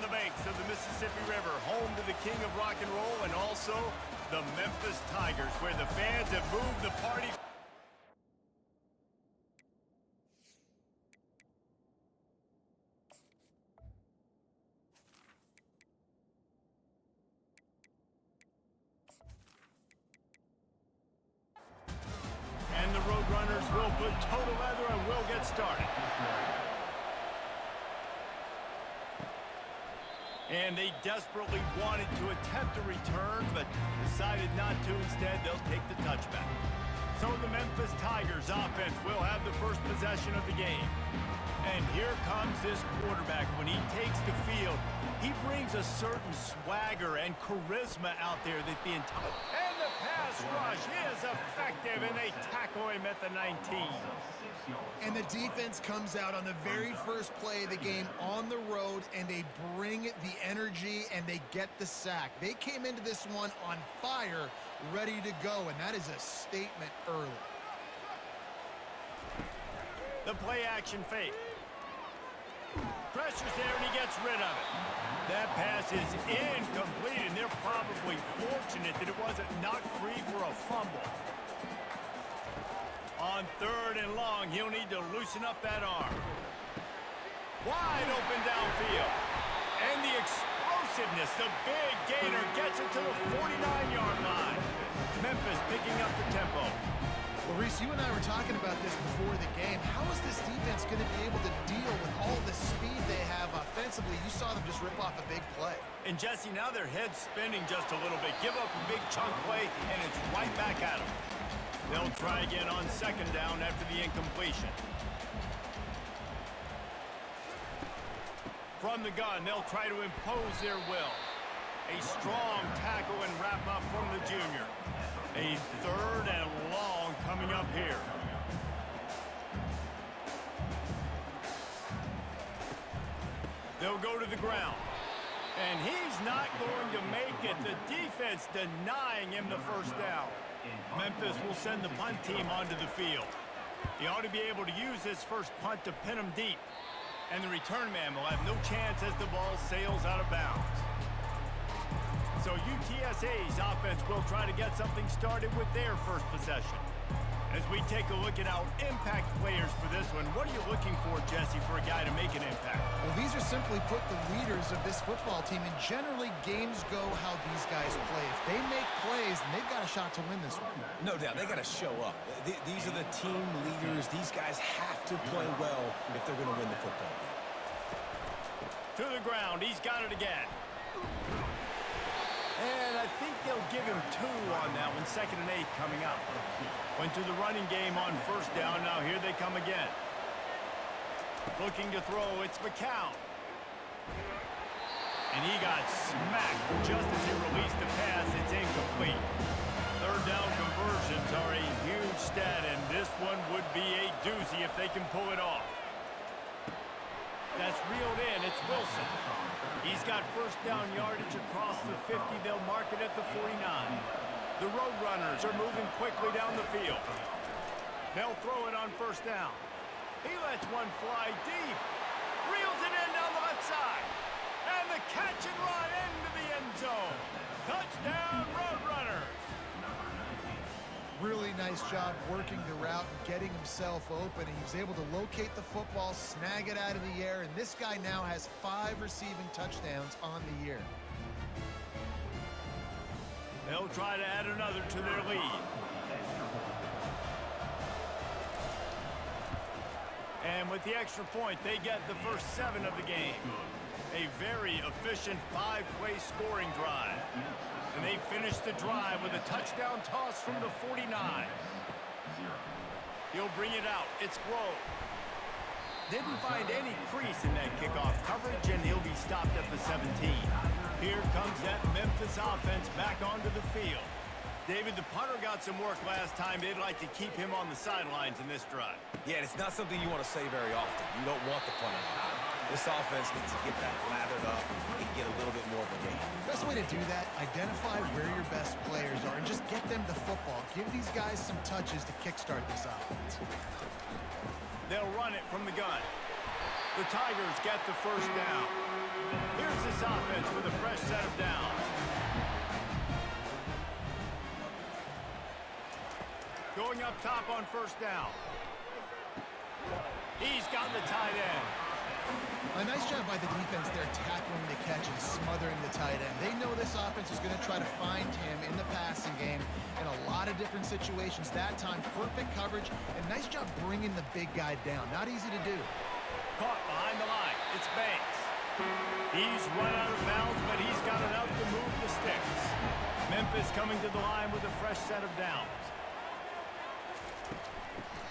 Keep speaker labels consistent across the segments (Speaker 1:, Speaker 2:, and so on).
Speaker 1: on the banks of the Mississippi River, home to the king of rock and roll and also the Memphis Tigers, where the fans have moved the party. And the Roadrunners will put total leather and will get started. And they desperately wanted to attempt a return, but decided not to. Instead, they'll take the touchback. So the Memphis Tigers offense will have the first possession of the game. And here comes this quarterback. When he takes the field, he brings a certain swagger and charisma out there that the entire... And the pass rush is effective, and they tackle him at the 19.
Speaker 2: And the defense comes out on the very first play of the game on the road, and they bring the energy, and they get the sack. They came into this one on fire, ready to go, and that is a statement early.
Speaker 1: The play-action fake. Pressure's there, and he gets rid of it. That pass is incomplete, and they're probably fortunate that it wasn't knocked free for a fumble. On 3rd and long, he'll need to loosen up that arm. Wide open downfield. And the explosiveness, the big gainer gets it to the 49-yard line. Memphis picking up the tempo.
Speaker 2: Well, Reese, you and I were talking about this before the game. How is this defense going to be able to deal with all the speed they have offensively? You saw them just rip off a big play.
Speaker 1: And Jesse, now their head's spinning just a little bit. Give up a big chunk play, and it's right back at them. They'll try again on 2nd down after the incompletion. From the gun, they'll try to impose their will. A strong tackle and wrap up from the junior. A 3rd and long coming up here. They'll go to the ground. And he's not going to make it. The defense denying him the first down. Memphis will send the punt team onto the field. He ought to be able to use this first punt to pin him deep. And the return man will have no chance as the ball sails out of bounds. So UTSA's offense will try to get something started with their first possession. As we take a look at our impact players for this one, what are you looking for, Jesse, for a guy to make an impact?
Speaker 2: Well, these are simply put the leaders of this football team, and generally games go how these guys play. If they make plays, then they've got a shot to win this one.
Speaker 3: No doubt, they got to show up. These are the team leaders. These guys have to play well if they're going to win the football game.
Speaker 1: To the ground, he's got it again. And I think they'll give him 2 on that one. 2nd and 8 coming up. Went to the running game on 1st down. Now here they come again. Looking to throw, it's McCown. And he got smacked just as he released the pass. It's incomplete. 3rd down conversions are a huge stat, and this one would be a doozy if they can pull it off. That's reeled in. It's Wilson. He's got 1st down yardage across the 50. They'll mark it at the 49. The Roadrunners are moving quickly down the field. They'll throw it on 1st down. He lets one fly deep. Reels it in down the left side. And the catch and run into the end zone. Touchdown, Roadrunners.
Speaker 2: Really nice job working the route and getting himself open. He was able to locate the football, snag it out of the air, and this guy now has 5 receiving touchdowns on the year.
Speaker 1: They'll try to add another to their lead. And with the extra point, they get the first 7 of the game. A very efficient 5-play scoring drive. And they finish the drive with a touchdown toss from the 49. He'll bring it out. It's Grove. Didn't find any crease in that kickoff coverage, and he'll be stopped at the 17. Here comes that Memphis offense back onto the field. David, the punter got some work last time. They'd like to keep him on the sidelines in this drive.
Speaker 3: Yeah, it's not something you want to say very often. You don't want the punter. This offense needs to get that lathered up and get a little bit more of a gain.
Speaker 2: Best way to do that, identify where your best players are and just get them the football. Give these guys some touches to kickstart this offense.
Speaker 1: They'll run it from the gun. The Tigers get the first down. Here's this offense with a fresh set of downs. Going up top on first down. He's got the tight end.
Speaker 2: A nice job by the defense there tackling the catch and smothering the tight end. They know this offense is going to try to find him in the passing game in a lot of different situations. That time, perfect coverage, and nice job bringing the big guy down. Not easy to do.
Speaker 1: Caught behind the line. It's Banks. He's run out of bounds, but he's got enough to move the sticks. Memphis coming to the line with a fresh set of downs.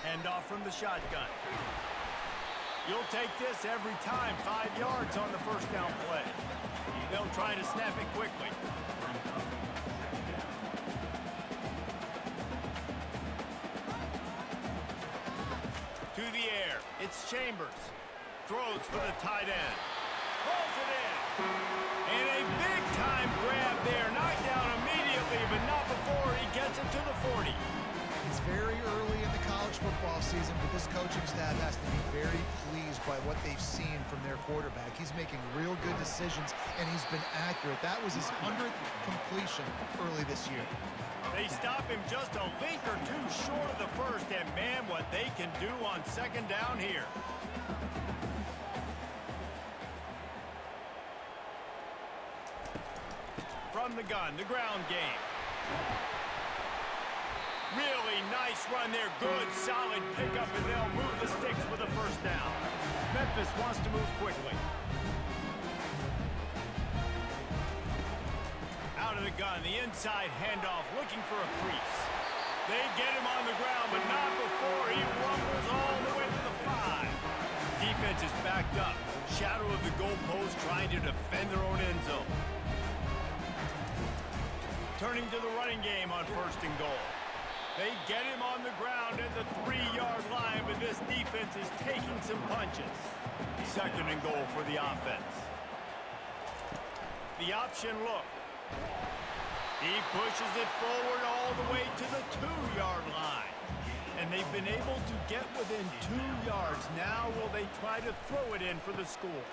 Speaker 1: Hand off from the shotgun. You'll take this every time. 5 yards on the first down play. They'll try to snap it quickly. To the air. It's Chambers. Throws for the tight end. Pulls it in. And a big-time grab there. Knocked down immediately, but not before he gets it to the 40.
Speaker 2: It's very early in the college football season, but this coaching staff has to be very pleased by what they've seen from their quarterback. He's making real good decisions, and he's been accurate. That was his 100th completion early this year.
Speaker 1: They stop him just a link or two short of the first, and man, what they can do on second down here. From the gun, the ground game. Really nice run there. Good, solid pickup, and they'll move the sticks with a first down. Memphis wants to move quickly. Out of the gun, the inside handoff, looking for a crease. They get him on the ground, but not before he rumbles all the way to the 5. Defense is backed up. Shadow of the goalpost, trying to defend their own end zone. Turning to the running game on first and goal. They get him on the ground at the 3-yard line, but this defense is taking some punches. Second and goal for the offense. The option look. He pushes it forward all the way to the 2-yard line. And they've been able to get within 2 yards. Now will they try to throw it in for the score?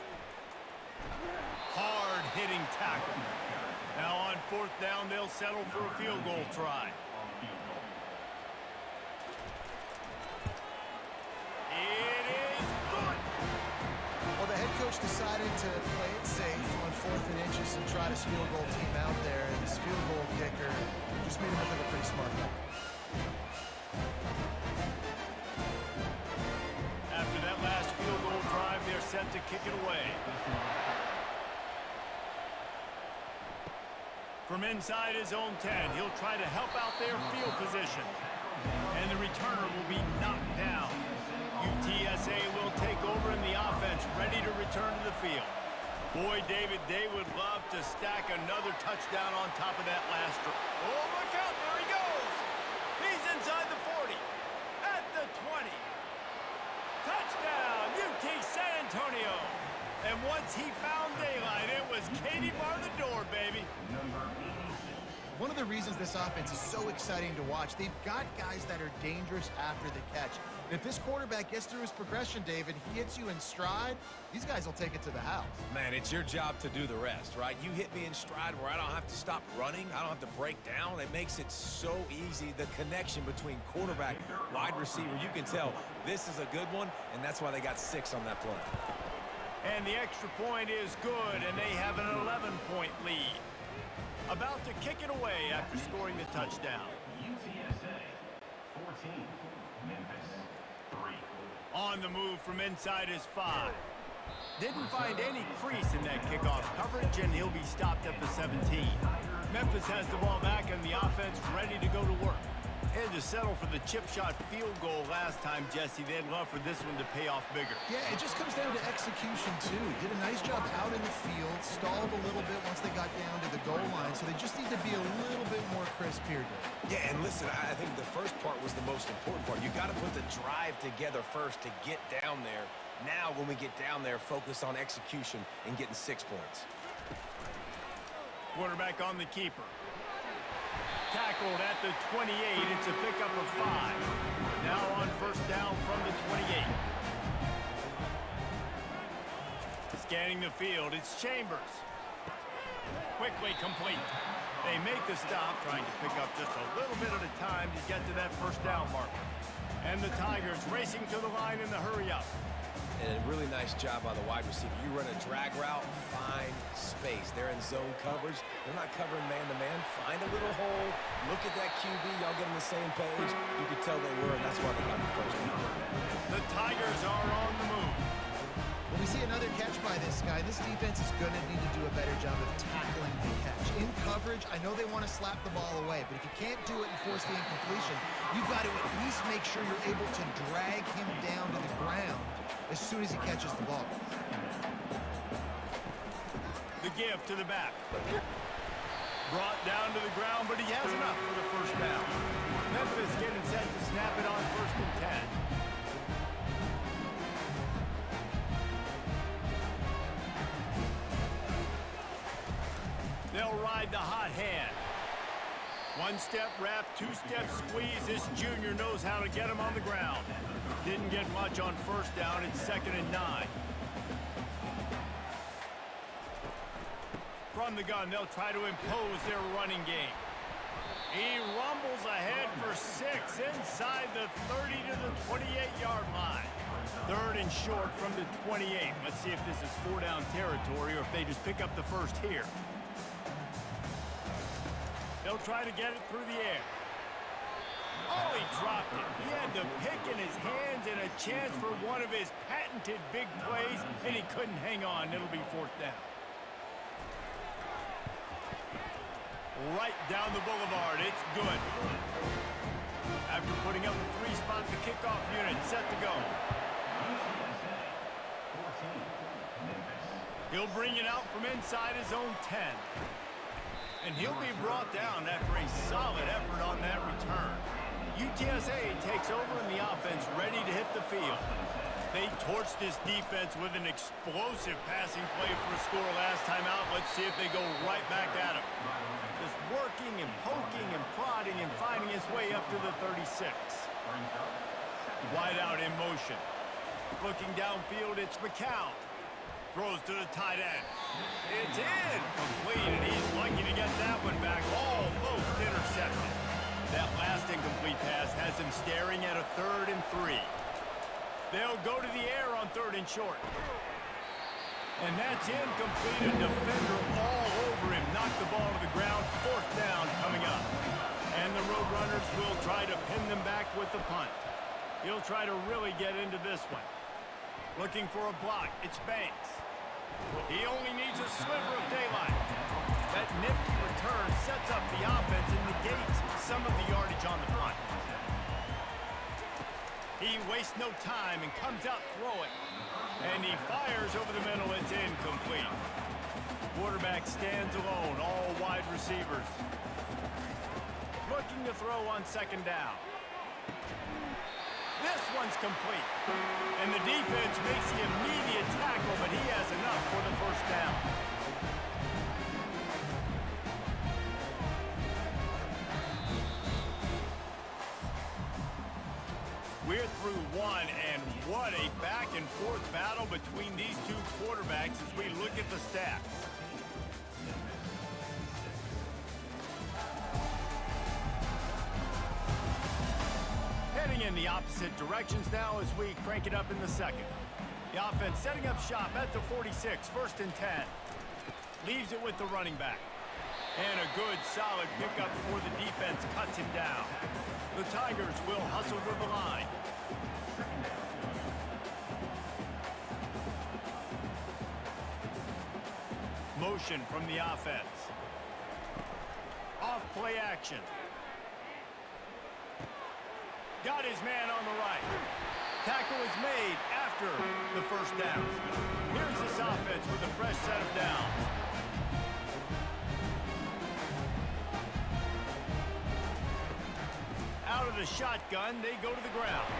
Speaker 1: Hard-hitting tackle. Now on fourth down, they'll settle for a field goal try. It is good.
Speaker 2: Well, the head coach decided to play it safe on 4th and inches and try to field goal team out there. And this field goal kicker just made him look like a pretty smart guy.
Speaker 1: After that last field goal drive, they're set to kick it away. From inside his own 10, he'll try to help out their field position. And the returner will be knocked down. UTSA will take over in the offense, ready to return to the field. Boy, David, they would love to stack another touchdown on top of that last drive. Oh, look out, there he goes. He's inside the 40, at the 20. Touchdown, UT San Antonio. And once he found daylight, it was Katie bar the door, baby.
Speaker 2: One of the reasons this offense is so exciting to watch, they've got guys that are dangerous after the catch. And if this quarterback gets through his progression, David, he hits you in stride, these guys will take it to the house.
Speaker 3: Man, it's your job to do the rest, right? You hit me in stride where I don't have to stop running. I don't have to break down. It makes it so easy. The connection between quarterback, wide receiver, you can tell this is a good one, and that's why they got 6 on that play.
Speaker 1: And the extra point is good, and they have an 11-point lead. About to kick it away after scoring the touchdown.
Speaker 4: UTSA 14, Memphis 3.
Speaker 1: On the move from inside his 5. Didn't find any crease in that kickoff coverage, and he'll be stopped at the 17. Memphis has the ball back, and the offense ready to go to work. Had to settle for the chip shot field goal last time, Jesse. They'd love for this one to pay off bigger.
Speaker 2: Yeah, it just comes down to execution, too. Did a nice job out in the field, stalled a little bit once they got down to the goal line, so they just need to be a little bit more crisp here.
Speaker 3: Yeah, and listen, I think the first part was the most important part. You got to put the drive together first to get down there. Now, when we get down there, focus on execution and getting 6 points.
Speaker 1: Quarterback on the keeper. Tackled at the 28. It's a pickup of 5. Now on first down from the 28. Scanning the field, it's Chambers. Quickly complete. They make the stop, trying to pick up just a little bit at a time to get to that first down marker. And the Tigers racing to the line in the hurry-up.
Speaker 3: And a really nice job by the wide receiver. You run a drag route, find space. They're in zone coverage. They're not covering man-to-man. Find a little hole. Look at that QB. Y'all get on the same page. You could tell they were, and that's why they got the first down.
Speaker 1: The Tigers are on the move.
Speaker 2: When we see another catch by this guy, this defense is going to need to do a better job of tackling the catch. In coverage, I know they want to slap the ball away, but if you can't do it and force the incompletion, you've got to at least make sure you're able to drag him down to the ground as soon as he catches the ball.
Speaker 1: The give to the back. Brought down to the ground, but he has enough for the first down. Memphis getting set to snap it on 1st and 10. They'll ride the hot hand. One-step wrap, two-step squeeze. This junior knows how to get him on the ground. Didn't get much on first down. It's 2nd and 9. From the gun, they'll try to impose their running game. He rumbles ahead for 6 inside the 30 to the 28-yard line. 3rd and short from the 28. Let's see if this is 4-down territory or if they just pick up the first here. They'll try to get it through the air. Oh, he dropped it. He had the pick in his hands and a chance for one of his patented big plays, and he couldn't hang on. It'll be 4th down. Right down the boulevard. It's good. After putting up a 3-spot, the kickoff unit set to go. He'll bring it out from inside his own 10. And he'll be brought down after a solid effort on that return. UTSA takes over in the offense, ready to hit the field. They torched this defense with an explosive passing play for a score last time out. Let's see if they go right back at him. Just working and poking and prodding and finding his way up to the 36. Wide out in motion. Looking downfield, it's McCown. Throws to the tight end. It's in. Complete, and he's lucky to get that one back. Almost intercepted. That last incomplete pass has him staring at a 3rd and 3. They'll go to the air on 3rd and short. And that's incomplete. A defender all over him. Knocked the ball to the ground. 4th down coming up. And the Roadrunners will try to pin them back with the punt. He'll try to really get into this one. Looking for a block. It's Banks. He only needs a sliver of daylight. That nifty return sets up the offense and negates some of the yardage on the punt. He wastes no time and comes out throwing. And he fires over the middle. It's incomplete. Quarterback stands alone, all wide receivers. Looking to throw on 2nd down. This one's complete. And the defense makes the immediate tackle, but he has enough for the first down. We're through one, and what a back-and-forth battle between these two quarterbacks as we look at the stats. Heading in the opposite directions now as we crank it up in the 2nd. The offense setting up shop at the 46, 1st and 10. Leaves it with the running back. And a good, solid pickup before the defense cuts him down. The Tigers will hustle to the line. Motion from the offense. Off play action. Got his man on the right. Tackle is made after the first down. Here's this offense with a fresh set of downs. Out of the shotgun, they go to the ground.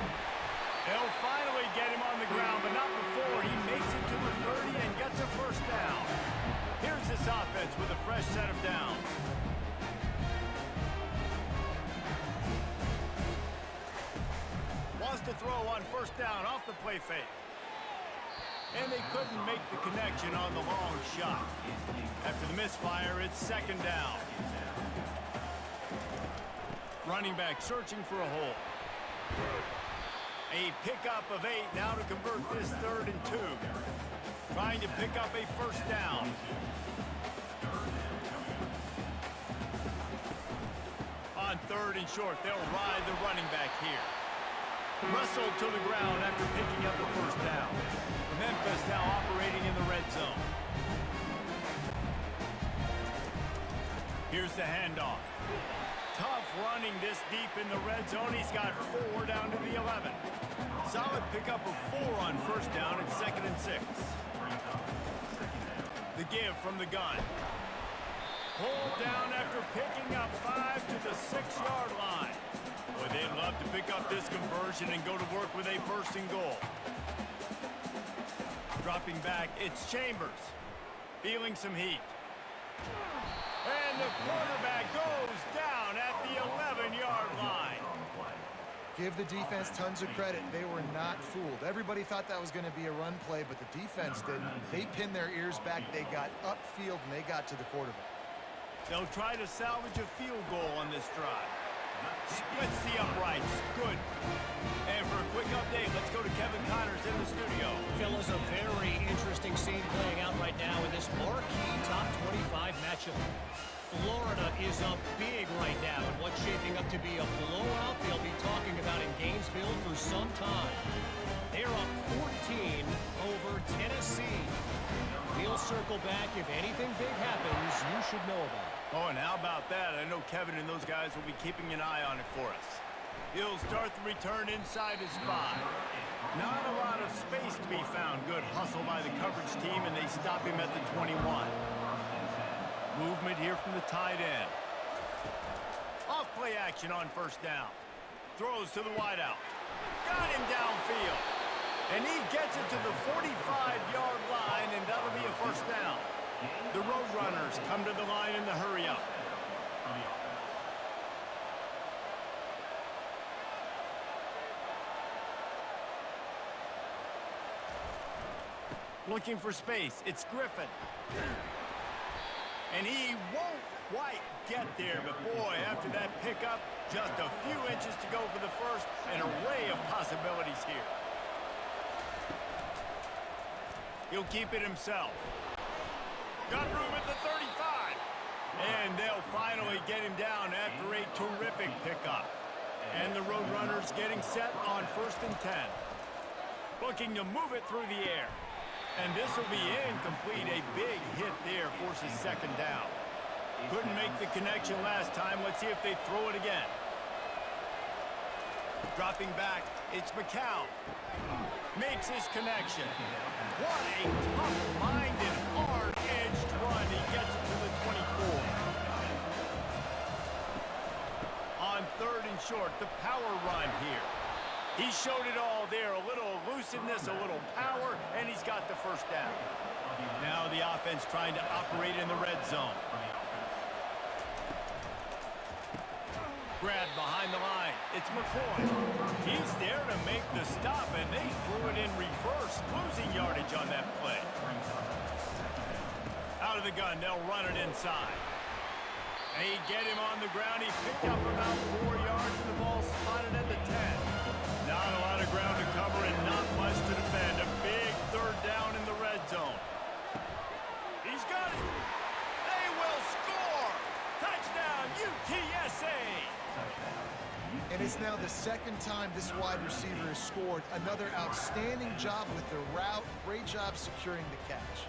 Speaker 1: They'll finally get him on the ground, but not before he makes it to the 30 and gets a first down. Here's this offense with a fresh set of downs. Wants to throw on 1st down off the play fake. and they couldn't make the connection on the long shot. After the misfire, it's second down. Running back searching for a hole. A pickup of 8 now to convert this 3rd and 2. Trying to pick up a first down. On 3rd and short, they'll ride the running back here. Wrestled to the ground after picking up the first down. Memphis now operating in the red zone. Here's the handoff. Tough running this deep in the red zone. He's got 4 down to the 11. Solid pickup of 4 on first down at 2nd and 6. The give from the gun. Pulled down after picking up 5 to the 6-yard line. Boy, they'd love to pick up this conversion and go to work with a 1st and goal. Dropping back, it's Chambers. Feeling some heat. And the quarterback goes down at the 11-yard line.
Speaker 2: Give the defense tons of credit. They were not fooled. Everybody thought that was going to be a run play, but the defense didn't. They pinned their ears back. They got upfield, and they got to the quarterback.
Speaker 1: They'll try to salvage a field goal on this drive. Splits the uprights. Good. And for a quick update, let's go to Kevin Connors in the studio.
Speaker 5: Fellas, a very interesting scene playing out right now in this marquee top 25 matchup. Florida is up big right now in what's shaping up to be a blowout they'll be talking about in Gainesville for some time. They're up 14 over Tennessee. We'll circle back. If anything big happens, you should know about it.
Speaker 1: Oh, and how about that? I know Kevin and those guys will be keeping an eye on it for us. He'll start the return inside his 5. Not a lot of space to be found. Good hustle by the coverage team, and they stop him at the 21. Movement here from the tight end. Off play action on first down. Throws to the wideout. Got him downfield. And he gets it to the 45-yard line, and that'll be a first down. The Roadrunners come to the line in the hurry-up. Looking for space. It's Griffin. And he won't quite get there, but boy, after that pickup, just a few inches to go for the first. An array of possibilities here. He'll keep it himself. Got room at the 35. And they'll finally get him down after a terrific pickup. And the Roadrunners getting set on 1st and 10. Looking to move it through the air. And this will be incomplete. A big hit there forces 2nd down. Couldn't make the connection last time. Let's see if they throw it again. Dropping back, it's McCown. Makes his connection. What a tough-minded, hard-edged run. He gets it to the 24. On 3rd and short, the power run here. He showed it all there. A little elusiveness, a little power, and he's got the first down. Now the offense trying to operate in the red zone. Grab behind the line. It's McCoy. He's there to make the stop, and they threw it in reverse, losing yardage on that play. Out of the gun, they'll run it inside. They get him on the ground. He picked up about 4 yards, and the ball spotted at the 10. Not a lot of ground to cover and not much to defend. A big 3rd down in the red zone. He's got it. They will score. Touchdown, UTSA.
Speaker 2: And it's now the 2nd time this wide receiver has scored. Another outstanding job with the route. Great job securing the catch.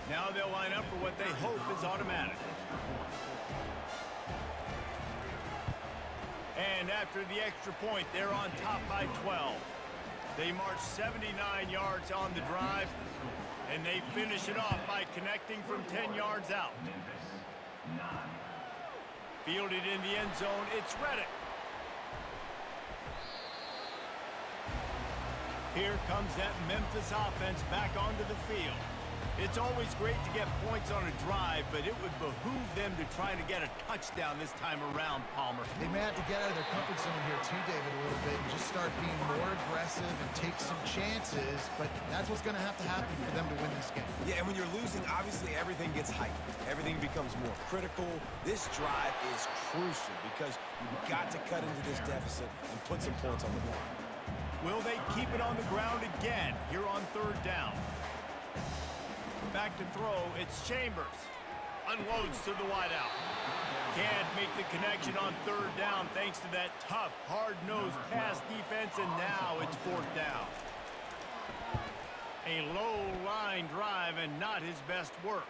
Speaker 1: Now they'll line up for what they hope is automatic. And after the extra point, they're on top by 12. They march 79 yards on the drive, and they finish it off by connecting from 10 yards out. Fielded in the end zone, it's Reddick. Here comes that Memphis offense back onto the field. It's always great to get points on a drive, but it would behoove them to try to get a touchdown this time around, Palmer.
Speaker 2: They may have to get out of their comfort zone here too, David, a little bit. and just start being more aggressive and take some chances, but that's what's going to have to happen for them to win this game.
Speaker 3: Yeah, and when you're losing, obviously everything gets heightened. Everything becomes more critical. This drive is crucial because you've got to cut into this deficit and put some points on the board.
Speaker 1: Will they keep it on the ground again here on 3rd down? Back to throw, it's Chambers. Unloads to the wideout. Can't make the connection on 3rd down thanks to that tough, hard-nosed pass defense, and now it's 4th down. A low-line drive and not his best work.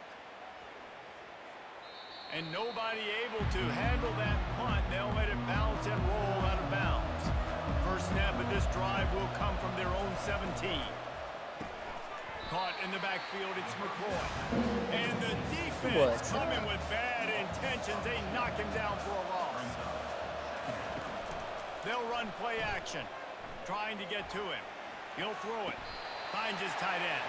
Speaker 1: And nobody able to handle that punt. They'll let it bounce and roll out of bounds. First snap of this drive will come from their own 17. Caught in the backfield, it's McCoy. And the defense coming with bad intentions. They knock him down for a loss. They'll run play action, trying to get to him. He'll throw it. Finds his tight end.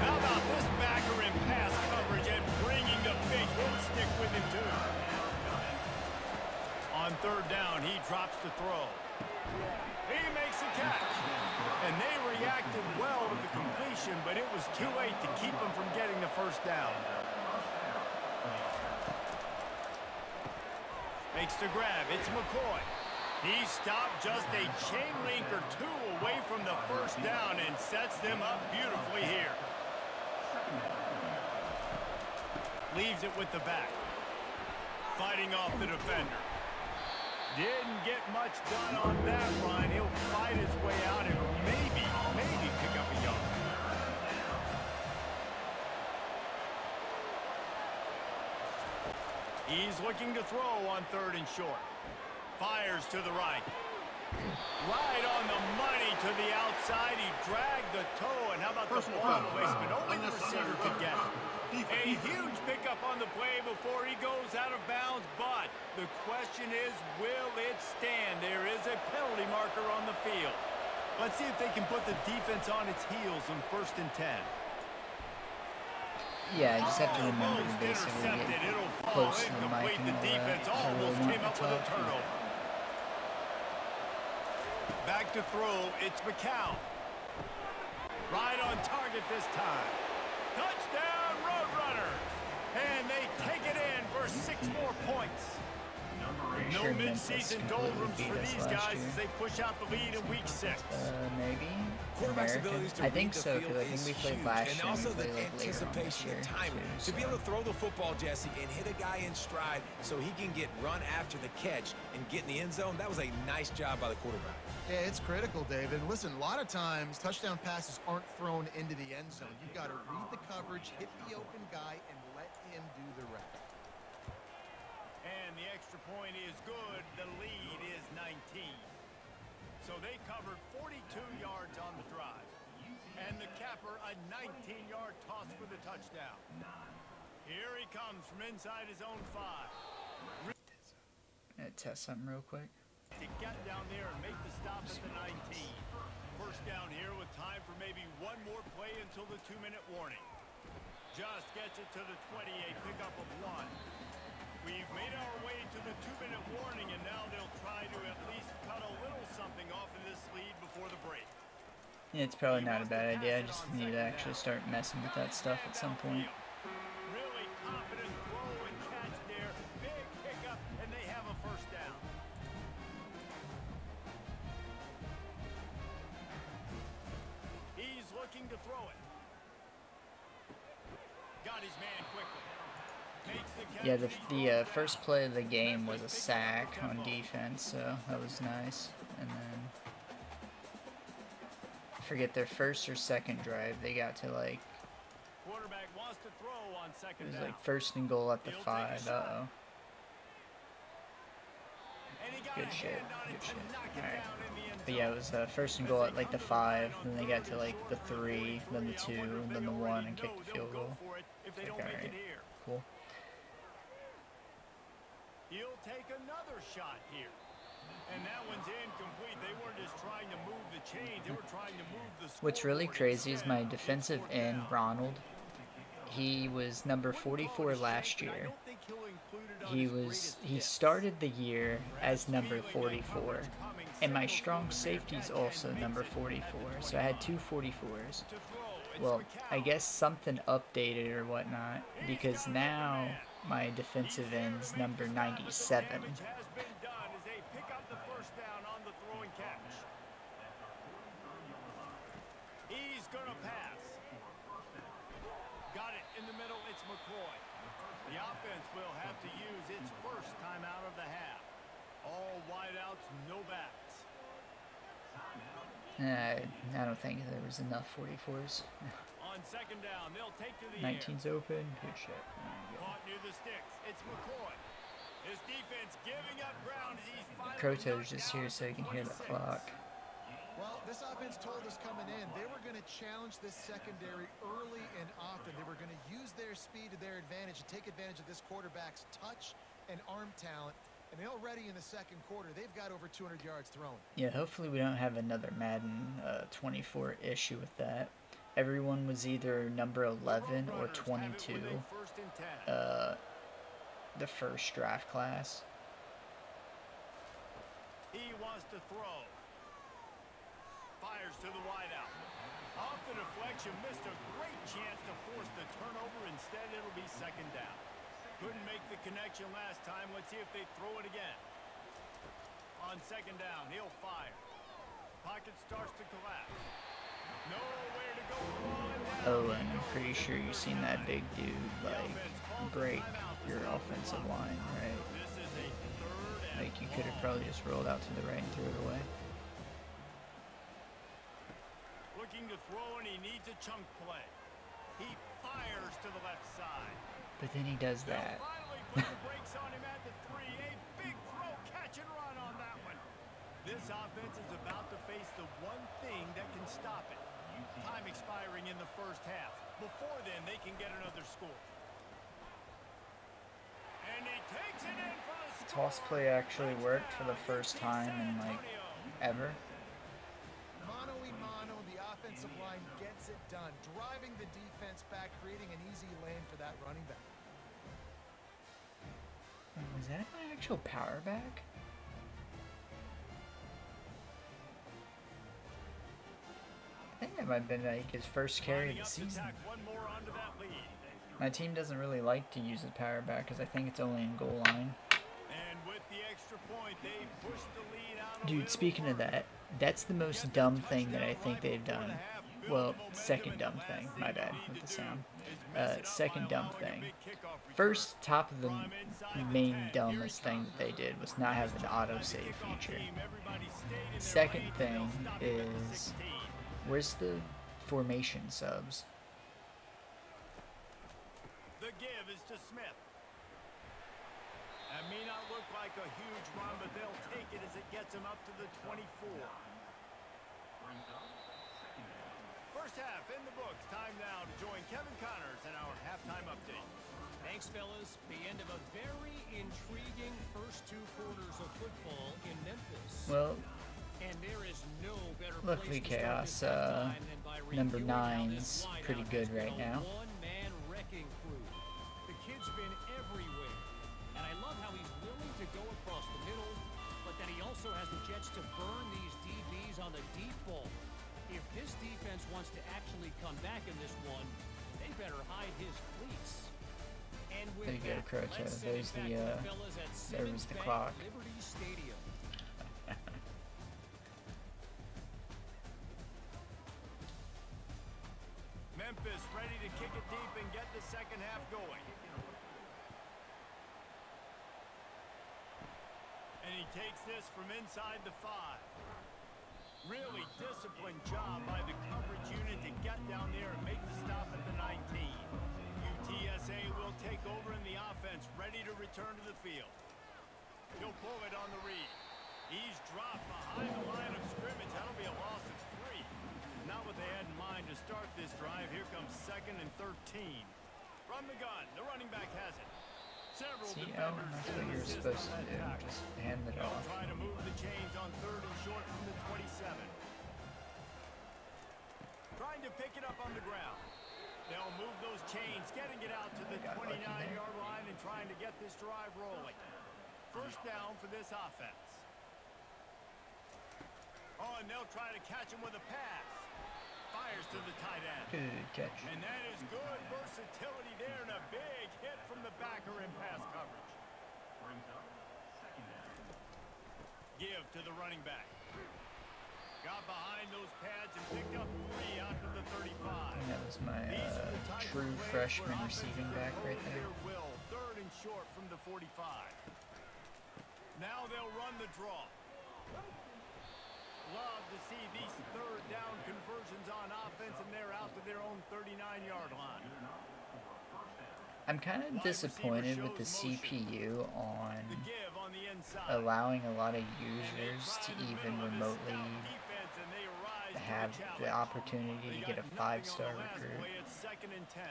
Speaker 1: How about this backer in pass coverage and bringing the big hit stick with him, too. On 3rd down, he drops the throw. He makes a catch. And they reacted well to the completion, but it was too late to keep them from getting the first down. Makes the grab. It's McCoy. He stopped just a chain link or two away from the first down and sets them up beautifully here. Leaves it with the back. Fighting off the defender. Didn't get much done on that run. He'll fight his way out and maybe pick up a yard. He's looking to throw on 3rd and short. Fires to the right. Right on the money to the outside. He dragged the toe, and how about the ball placement? Only the receiver could get it. A huge pickup on the play before he goes out of bounds, but the question is, will it stand? There is a penalty marker on the field. Let's see if they can put the defense on its heels on 1st and 10.
Speaker 6: Yeah, I just have to remember to basically get close to the mic and
Speaker 1: the defense almost came up with a turnover. Back to throw, it's McCown. Right on target this time. Touchdown, Roadrunners! And they take it in for 6 more points. No
Speaker 6: Sure,
Speaker 1: mid-season
Speaker 6: Memphis
Speaker 1: doldrums
Speaker 6: beat
Speaker 1: for
Speaker 6: us
Speaker 1: these
Speaker 6: last
Speaker 1: guys
Speaker 6: year.
Speaker 1: as they push out the lead in week 6.
Speaker 6: Maybe.
Speaker 3: Quarterback's
Speaker 6: American.
Speaker 3: abilities to
Speaker 6: I think
Speaker 3: read the
Speaker 6: so,
Speaker 3: field
Speaker 6: because I think
Speaker 3: is
Speaker 6: we played
Speaker 3: huge.
Speaker 6: last
Speaker 3: And
Speaker 6: year.
Speaker 3: also
Speaker 6: And we
Speaker 3: the
Speaker 6: played like later on this
Speaker 3: anticipation
Speaker 6: year
Speaker 3: and timing.
Speaker 6: too,
Speaker 3: To be able to throw the football, Jesse, and hit a guy in stride so he can get run after the catch and get in the end zone, that was a nice job by the quarterback.
Speaker 2: Yeah, it's critical, David. Listen, a lot of times touchdown passes aren't thrown into the end zone. You've got to read the coverage, hit the open guy, and let him do the rest.
Speaker 1: And the extra point is good. The lead is 19. So they covered 42 yards on the drive. And the capper, a 19-yard toss for the touchdown. Here he comes from inside his own 5.
Speaker 6: Test something real quick.
Speaker 1: To get down there and make the stop at the 19. First down here with time for maybe one more play until the 2-minute warning. Just gets it to the 28, pickup of 1. We've made our way to the 2-minute warning, and now they'll try to at least cut a little something off of this lead before the break.
Speaker 6: Yeah, it's probably not a bad idea. I just need to actually start messing with that stuff at some point.
Speaker 1: Really confident throw and catch there. Big pickup, and they have a first down. He's looking to throw it. Got his man quickly. Makes the catch.
Speaker 6: Yeah, the first play of the game was a sack on defense, so that was nice. And then I forget their first or second drive. They got to like
Speaker 1: Quarterback wants to throw on
Speaker 6: it
Speaker 1: second
Speaker 6: was
Speaker 1: down.
Speaker 6: like 1st and goal at the 5. Uh-oh.
Speaker 1: And he got
Speaker 6: Good
Speaker 1: a
Speaker 6: shit.
Speaker 1: hand on it
Speaker 6: Good
Speaker 1: to
Speaker 6: shit.
Speaker 1: knock it
Speaker 6: Alright.
Speaker 1: down in the end
Speaker 6: But yeah, it
Speaker 1: zone.
Speaker 6: was 1st and goal at like the 5, then they got to like the 3, then the 2, and then the 1, and kicked the field goal.
Speaker 1: If they
Speaker 6: Like,
Speaker 1: don't make it
Speaker 6: alright.
Speaker 1: here.
Speaker 6: Cool.
Speaker 1: He'll take another shot here. And that one's incomplete. They weren't just trying to move the chains, they were trying to move the
Speaker 6: What's really
Speaker 1: scoreboard
Speaker 6: crazy is my
Speaker 1: instead.
Speaker 6: defensive
Speaker 1: Fourth
Speaker 6: end,
Speaker 1: down.
Speaker 6: Ronald. He was number 44 last year. He started the year as number 44, And my strong safety is also number 44, so I had two 44s. Well, I guess something updated or whatnot, because now my defensive end's number 97.
Speaker 1: He's gonna pass. Got it in the middle. It's McCoy. The offense will have to use its first timeout of the half. All wideouts, no backs.
Speaker 6: I don't think there was enough 44s.
Speaker 1: On second down, they'll take to the
Speaker 6: 19's open. Good shot.
Speaker 1: Caught near the sticks. It's McCoy. His defense giving up ground as he's finally
Speaker 6: Proto's just here so you can hear the clock.
Speaker 2: Well, this offense told us coming in they were going to challenge this secondary early and often. They were going to use their speed to their advantage and take advantage of this quarterback's touch and arm talent. And already in the second quarter, they've got over 200 yards thrown.
Speaker 6: Yeah, hopefully we don't have another Madden 24 issue with that. Everyone was either number 11 or 22 the first draft class.
Speaker 1: He wants to throw. Fires to the wideout. Off the deflection, missed a great chance to force the turnover. Instead, it'll be second down. Couldn't make the connection last time. Let's see if they throw it again. On second down, he'll fire. Pocket starts to collapse. Nowhere to go.
Speaker 6: Oh, and I'm pretty sure you've seen that big dude, like, break your offensive line, right?
Speaker 1: This is a third and
Speaker 6: Like, you could have probably just rolled out to the right and threw it away.
Speaker 1: looking to throw, and he needs a chunk play. He fires to the left side.
Speaker 6: But then he does that.
Speaker 1: Finally put the brakes on him at the 3. A big throw, catch and run on that one. This offense is about to face the one thing that can stop it. Time expiring in the first half. Before then, they can get another score. And he takes it in for the score.
Speaker 6: Toss play actually worked for the first time in, like, ever.
Speaker 2: Mano y mano, the offensive line gets it done, driving the defense back, creating an easy lane for that running back.
Speaker 6: Was that my actual power back? I think that might have been like his first carry of the season.
Speaker 1: One more onto that lead.
Speaker 6: My team doesn't really like to use his power back because I think it's only in goal line.
Speaker 1: And with the extra point, they push the lead out a
Speaker 6: Dude,
Speaker 1: little
Speaker 6: speaking of
Speaker 1: further.
Speaker 6: that, that's the most dumb thing that I think they've done. Well, second dumb thing. My bad with the sound. Second dumb thing. First, top of the main dumbest thing that they did was not have an autosave feature. Second thing is, where's the formation subs?
Speaker 1: The give is to Smith. That may not look like a huge run, but they'll take it as it gets him up to the 24. First half in the books. Time now to join Kevin Connors in our halftime update.
Speaker 5: Thanks, fellas. The end of a very intriguing first two quarters of football in Memphis.
Speaker 6: Well,
Speaker 5: And there is no better
Speaker 6: luckily
Speaker 5: place to start
Speaker 6: Chaos,
Speaker 5: this halftime than by
Speaker 6: number
Speaker 5: reviewing how
Speaker 6: 9's
Speaker 5: this lineup
Speaker 6: pretty
Speaker 5: has
Speaker 6: good
Speaker 5: been
Speaker 6: right
Speaker 5: a
Speaker 6: now.
Speaker 5: one-man wrecking crew. The kid's been everywhere, and I love how he's willing to go across the middle, but that he also has the jets to burn these DBs on the deep ball. If this defense wants to actually come back in this one, they better hide his cleats. And with
Speaker 6: There you go,
Speaker 5: that,
Speaker 6: Croto.
Speaker 5: let's send
Speaker 6: There's
Speaker 5: it back
Speaker 6: the,
Speaker 5: to the fellas at
Speaker 6: there was
Speaker 5: Simmons
Speaker 6: the
Speaker 5: Bank
Speaker 6: clock.
Speaker 5: Liberty Stadium.
Speaker 1: Memphis ready to kick it deep and get the second half going. And he takes this from inside the 5. Really disciplined job by the coverage unit to get down there and make the stop at the 19. UTSA will take over in the offense, ready to return to the field. He'll pull it on the read. He's dropped behind the line of scrimmage. That'll be a loss of 3. Not what they had in mind to start this drive. Here comes 2nd and 13. From the gun, the running back has it. Several
Speaker 6: See,
Speaker 1: defenders
Speaker 6: that's what you're
Speaker 1: assist
Speaker 6: supposed to
Speaker 1: that
Speaker 6: do.
Speaker 1: tackle.
Speaker 6: Just hand it
Speaker 1: They'll
Speaker 6: off.
Speaker 1: try to move the chains on 3rd and short from the 27. Trying to pick it up on the ground. They'll move those chains, getting it out to the 29-yard line and trying to get this drive rolling. First down for this offense. and they'll try to catch him with a pass. Fires to the tight end.
Speaker 6: Good catch.
Speaker 1: And that is good versatility there and a big hit from the backer in pass coverage.
Speaker 4: Brings up second down.
Speaker 1: Give to the running back. Got behind those pads and picked up 3 out to the 35.
Speaker 6: And that was my
Speaker 1: These are the types
Speaker 6: true
Speaker 1: of plays
Speaker 6: freshman
Speaker 1: where
Speaker 6: receiving
Speaker 1: offenses are
Speaker 6: back right
Speaker 1: going
Speaker 6: there.
Speaker 1: their will. 3rd and short from the 45. Now they'll run the draw. Love to see these 3rd down conversions on offense, and they're out to their own 39-yard line.
Speaker 6: I'm kind of disappointed with the CPU on
Speaker 1: The give on the inside.
Speaker 6: allowing a lot of
Speaker 1: And they
Speaker 6: users
Speaker 1: try
Speaker 6: to
Speaker 1: in the
Speaker 6: even
Speaker 1: middle of this
Speaker 6: remotely
Speaker 1: stout defense, and they rise to
Speaker 6: have the
Speaker 1: challenge.
Speaker 6: opportunity
Speaker 1: They
Speaker 6: to get a
Speaker 1: got nothing
Speaker 6: 5-star
Speaker 1: on the last
Speaker 6: recruit.
Speaker 1: play. It's 2nd and 10.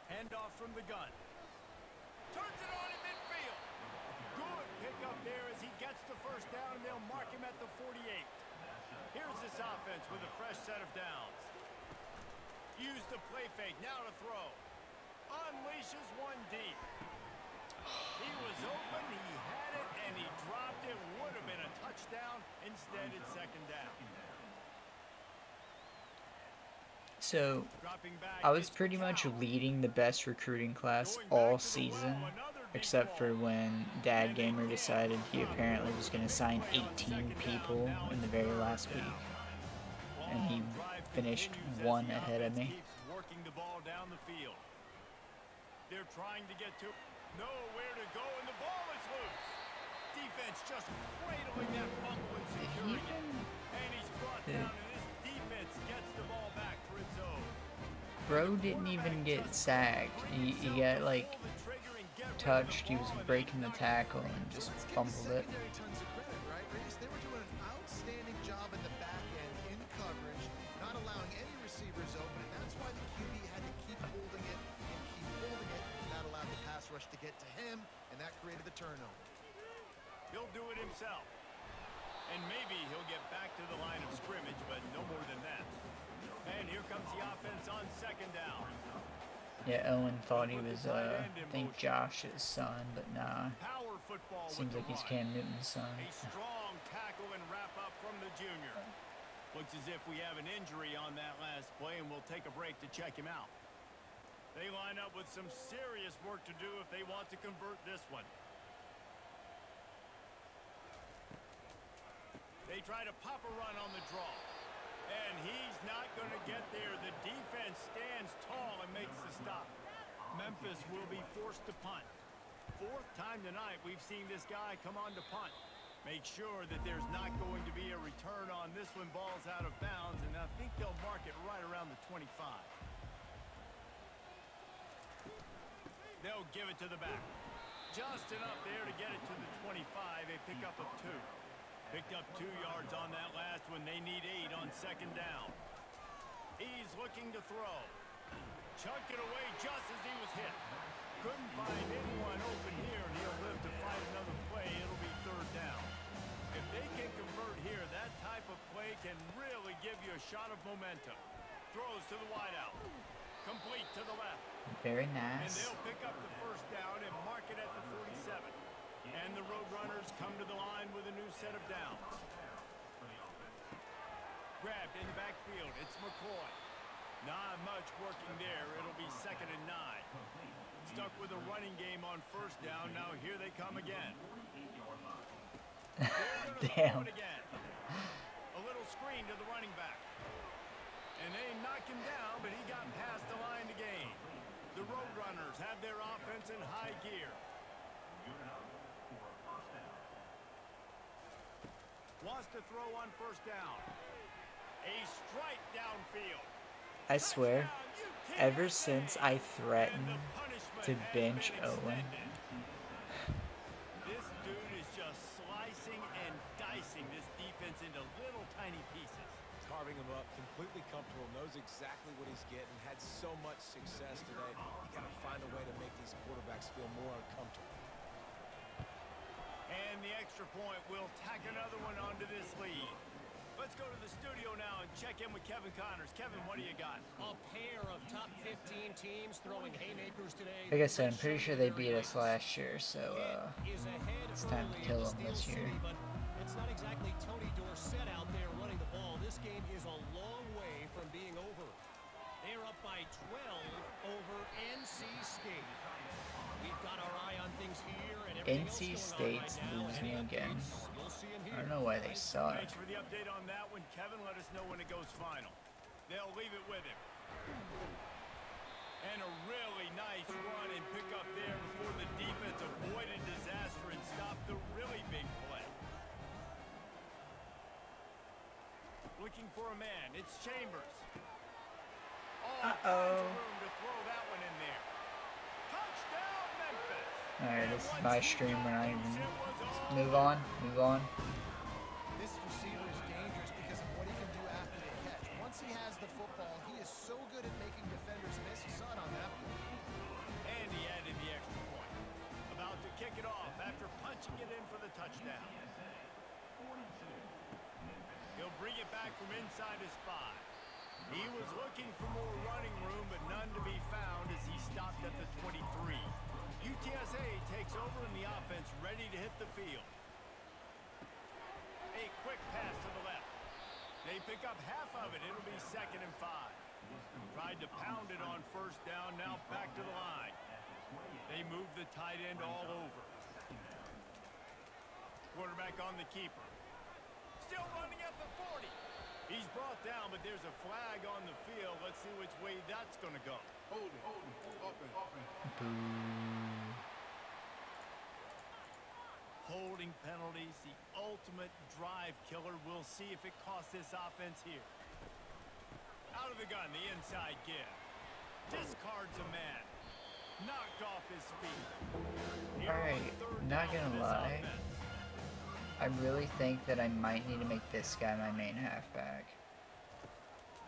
Speaker 1: Handoff from the gun. Turns it on in midfield. Good pickup there as he gets the 1st down, and they'll mark him at the 48. Here's this offense with a fresh set of downs. Use the play fake. Now to throw. Unleashes one deep. He was open, he had it, and he dropped it. Would have been a touchdown. Instead, it's 2nd down.
Speaker 6: So,
Speaker 1: Dropping back,
Speaker 6: I was
Speaker 1: it's
Speaker 6: pretty much
Speaker 1: McCown.
Speaker 6: leading the best recruiting class
Speaker 1: Going
Speaker 6: all
Speaker 1: back to the well,
Speaker 6: season,
Speaker 1: another deep
Speaker 6: except for
Speaker 1: ball.
Speaker 6: when Dad Gamer decided he apparently was going to sign 18 people in the very last week. And he finished one ahead of me.
Speaker 1: Keeps working the ball down the field. They're trying to get to nowhere to go, and the ball is loose. Defense just cradling that fumble and securing it. And he's brought down, and this defense gets the ball back for its own.
Speaker 6: Bro didn't even get sacked. He got like touched. He was breaking the tackle and just fumbled it.
Speaker 2: Secondary tons of credit, right? They were doing an outstanding job in the back end in coverage, not allowing any receivers open, and that's why the QB had to keep holding it and keep holding it. And that allowed the pass rush to get to him, and that created the turnover.
Speaker 1: He'll do it himself. And maybe he'll get back to the line of scrimmage, but no more than that. And here comes the offense on 2nd down.
Speaker 6: Yeah, Owen thought he was, I think, Josh's son, but nah.
Speaker 1: Power football
Speaker 6: Seems
Speaker 1: with
Speaker 6: like he's
Speaker 1: the run.
Speaker 6: Cam Newton's son.
Speaker 1: A strong tackle and wrap up from the junior. Looks as if we have an injury on that last play, and we'll take a break to check him out. They line up with some serious work to do if they want to convert this one. They try to pop a run on the draw. And he's not going to get there. The defense stands tall and makes the stop. Memphis will be forced to punt. 4th time tonight we've seen this guy come on to punt. Make sure that there's not going to be a return on this one. Ball's out of bounds, and I think they'll mark it right around the 25. They'll give it to the back. Just enough there to get it to the 25. A pickup of 2. Picked up 2 yards on that last one. They need 8 on 2nd down. He's looking to throw. Chunked it away just as he was hit. Couldn't find anyone open here, and he'll live to fight another play. It'll be 3rd down. If they can convert here, that type of play can really give you a shot of momentum. Throws to the wideout. Complete to the left.
Speaker 6: Very
Speaker 1: And
Speaker 6: nice.
Speaker 1: they'll pick up the 1st down and mark it at the 47. And the Roadrunners come to the line with a new set of downs. Grabbed in the backfield. It's McCoy. Not much working there. It'll be 2nd and 9. Stuck with a running game on 1st down. Now here they come again.
Speaker 6: Damn.
Speaker 1: Throw it again. A little screen to the running back. And they knock him down, but he got past the line to gain. The Roadrunners have their offense in high gear. Wants to throw on 1st down. A strike downfield.
Speaker 6: I swear, ever since I threatened
Speaker 1: And the punishment
Speaker 6: to
Speaker 1: has
Speaker 6: bench
Speaker 1: been
Speaker 6: Owen,
Speaker 1: extended. This dude is just slicing and dicing this defense into little tiny pieces.
Speaker 3: Carving him up, completely comfortable, knows exactly what he's getting, had so much success today. You got to find a way to make these quarterbacks feel more uncomfortable.
Speaker 1: And the extra point will tack another one onto this lead. Let's go to the studio now and check in with Kevin Connors. Kevin, what do you got?
Speaker 5: A pair of top 15 teams throwing haymakers today.
Speaker 6: Like I said, I'm pretty sure they beat us last year, so it's time to kill them this year.
Speaker 5: But it's not exactly Tony Dorsett out there running the ball. This game is a long way from being over. They're up by 12 over NC State. We've got our eye on things here and
Speaker 6: NC State's losing again. I don't know why they suck.
Speaker 1: Thanks for the update on that one, Kevin. Let us know when it goes final. They'll leave it with him. And a really nice run and pick up there before the defense avoided disaster and stopped the really big play. Looking for a man. It's Chambers. Oh, room to throw that one in there. Touchdown, Memphis.
Speaker 6: Alright, this is my stream when I move on.
Speaker 2: This receiver is dangerous because of what he can do after the catch. Once he has the football, he is so good at making defenders miss. You saw it on that one.
Speaker 1: And he added the extra point. About to kick it off after punching it in for the touchdown. He'll bring it back from inside his 5. He was looking for more running room, but none to be found as he stopped at the 23. UTSA takes over in the offense, ready to hit the field. A quick pass to the left. They pick up half of it. It'll be 2nd and 5. Tried to pound it on 1st down, now back to the line. They move the tight end all over. Quarterback on the keeper. Still running at the 40. He's brought down, but there's a flag on the field. Let's see which way that's going to go. Holding penalties, the ultimate drive killer. We'll see if it costs this offense here. Out of the gun, the inside give. Discards a man. Knocked off his feet.
Speaker 6: Alright, not gonna lie. I really think that I might need to make this guy my main halfback.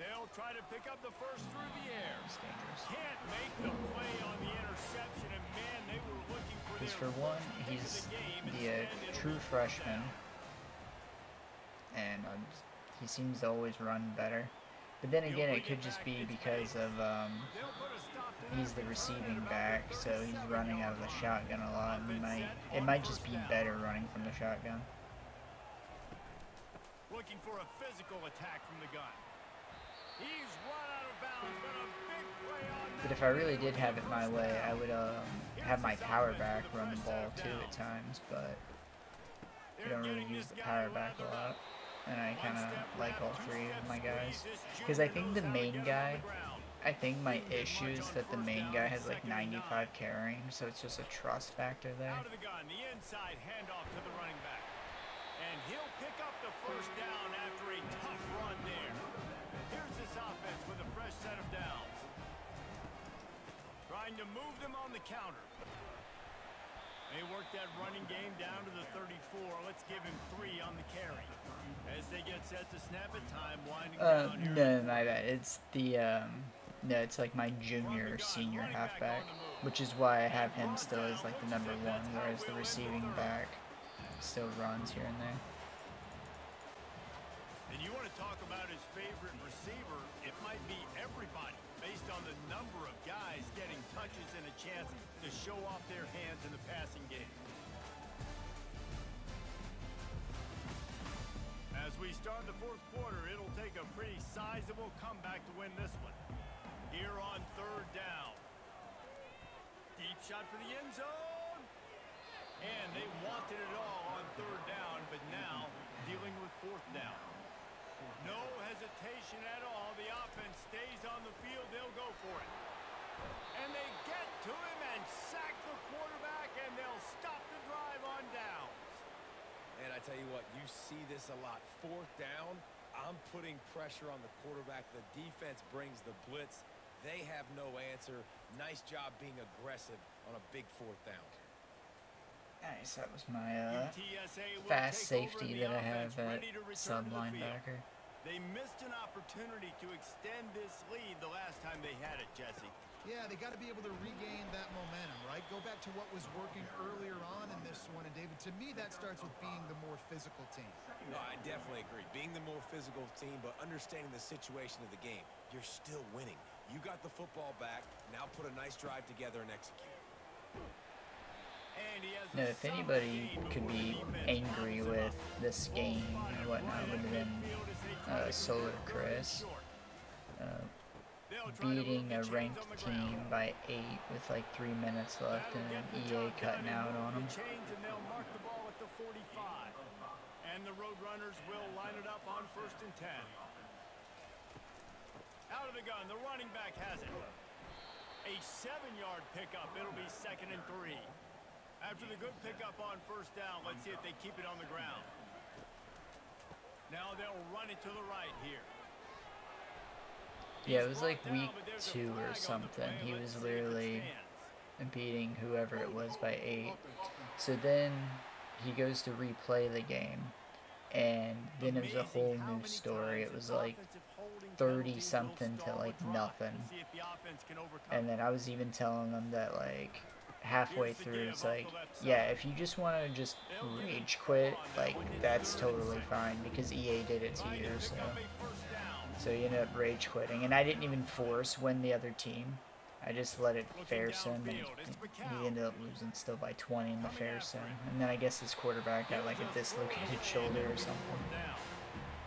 Speaker 1: They'll try to pick up the first through the air.
Speaker 6: It's dangerous.
Speaker 1: Can't make the play on the interception, and man, they were looking for
Speaker 6: Because
Speaker 1: their
Speaker 6: for one,
Speaker 1: pick of
Speaker 6: he's
Speaker 1: game
Speaker 6: the
Speaker 1: instead it'll
Speaker 6: true
Speaker 1: be
Speaker 6: freshman,
Speaker 1: touchdown.
Speaker 6: and he seems to always run better. But then again, it could just be because of
Speaker 1: They'll put a stop to
Speaker 6: he's
Speaker 1: that
Speaker 6: the
Speaker 1: return
Speaker 6: receiving
Speaker 1: at about
Speaker 6: back,
Speaker 1: the
Speaker 6: so he's
Speaker 1: 37
Speaker 6: running out of the shotgun a lot. And it might just be better running from the shotgun.
Speaker 1: Looking for a physical attack from the gun. He's run out of bounds, but a big play on that.
Speaker 6: But if I really did have it my way, I would have my power back run the ball too at times, but I don't really use the power back a lot. And I kind of like all 3 of my guys. Because I think the main guy, I think my issue is that the main guy has like 95 carrying, so it's just a trust factor there.
Speaker 1: Out of the gun, the inside handoff to the running back. And he'll pick up the first down after a tough run there. Here's this offense with a fresh set of downs. Trying to move them on the counter. They work that running game down to the 34. Let's give him 3 on the carry. As they get set to snap it, time winding down here.
Speaker 6: No, my bad. It's the, no, it's like my junior or senior halfback, which is why I have him still as like the number 1, whereas the receiving back still runs here and there.
Speaker 1: And you want to talk about his favorite receiver, it might be everybody, based on the number of guys getting touches and a chance to show off their hands in the passing game. As we start the 4th quarter, it'll take a pretty sizable comeback to win this one. Here on 3rd down. Deep shot for the end zone. And they wanted it all on 3rd down, but now dealing with 4th down. No hesitation at all. The offense stays on the field. They'll go for it. And they get to him and sack the quarterback, and they'll stop the drive on downs.
Speaker 3: And I tell you what, you see this a lot. 4th down, I'm putting pressure on the quarterback. The defense brings the blitz. They have no answer. Nice job being aggressive on a big 4th down.
Speaker 6: Nice, that was my fast safety that I have at sub linebacker.
Speaker 1: They missed an opportunity to extend this lead the last time they had it, Jesse.
Speaker 2: Yeah, they got to be able to regain that momentum, right? Go back to what was working earlier on in this one. And, David, to me, that starts with being the more physical team.
Speaker 3: No, I definitely agree. Being the more physical team, but understanding the situation of the game. You're still winning. You got the football back. Now put a nice drive together and execute.
Speaker 6: Now, if anybody could be angry with this game and whatnot, it would have been Solar Chris. Beating a ranked team by 8 with like 3 minutes left and an EA cutting out on them.
Speaker 1: And the Roadrunners will line it up on 1st and 10. Out of the gun, the running back has it. A 7-yard pickup. It'll be 2nd and 3. After the good pickup on 1st down, let's see if they keep it on the ground. Now they'll run it to the right here.
Speaker 6: Yeah, it was like week 2 or something. He was literally beating whoever it was by 8. So then he goes to replay the game, and then it was a whole new story. It was like 30-something to like nothing. And then I was even telling them that like halfway through, it's like, yeah, if you just want to just rage quit, like that's totally fine because EA did it to you. So you ended up rage quitting, and I didn't even force win the other team. I just let it fair sim, and he ended up losing still by 20 in the fair sim. And then I guess his quarterback got like a dislocated shoulder or something.